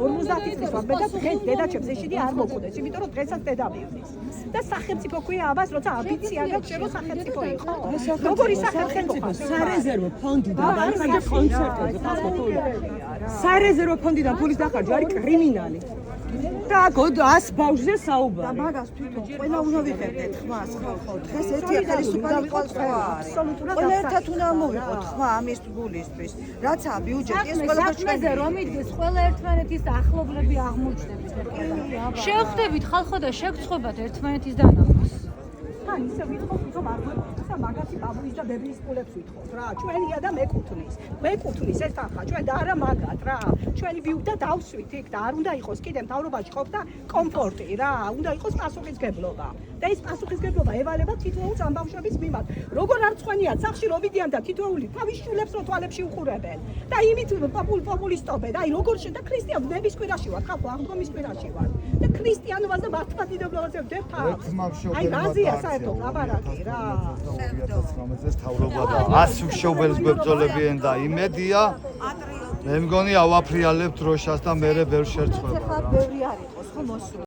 50 წლის ვარ მე და დღეს დედაჩემს ეშიდი არ მოკვდეს, იმიტომ რომ დღესაც დედა მივდის. და სახელმწიფო ქვია ამას, როცა აბიცია გაქვს, შენ სახელმწიფო იყო. როგორი სახელმწიფო ხარ? სარეზერვო ფონდიდან და კონცერტებზე სარეზერვო ფონდიდან ფულის დახარჯვა არის კრიმინალი. და 100 ბავშვზე საუბარი. და მაგას თვითონ ყველა უნდა ვიღებდეთ ხმას ხო დღეს ერთი ხელისუფალი ყავს ხმა ყველა ერთად უნდა მოვიყოთ ხმა ამის გულისთვის რაცაა ბიუჯეტი ეს ყველა საქმეზე რომ იდგეს ყველა ერთმანეთის ახლობლები აღმოჩნდებით შევხვდებით ხალხო და შეგწყვებათ ერთმანეთის დანახვას თან ისე ვითხოვთ რომ არ გვექცა მაგათი ბაბუის და ბებიის პულებს ვითხოვთ რა ჩვენია და მეკუთვნის ეს ახლა ჩვენ და არა მაგათ რა ჩვენი ვიუდა დავსვით იქ და არ უნდა იყოს კიდე მთავრობაში ყოფნა კომფორტი რა უნდა იყოს პასუხისგებლობა და ეს პასუხისგებლობა ევალება თითოეულს ამ ბავშვების მიმართ როგორ არ ცხენიათ სახში რომ ვიდიან და თითოეული თავის შვილებს რო თვალებში უყურებენ და იმით პოპულისტობენ აი როგორ და ქრისტიანობის კვირაში ვარ ხალხო აღდგომის კვირაში ვარ და ქრისტიანობას და მართლმადიდებლობაზე ვდებთ აი რაზეა საერთოდ ლაბარაკი რა 2019-ის თავრობა და 100 მშობელს გვებრძოლებიან და იმედია მე მგონი ავაფრიალებთ დროშას და მე ვერ შერცხვება ხა ბევრი არ იყოს ხო მოსული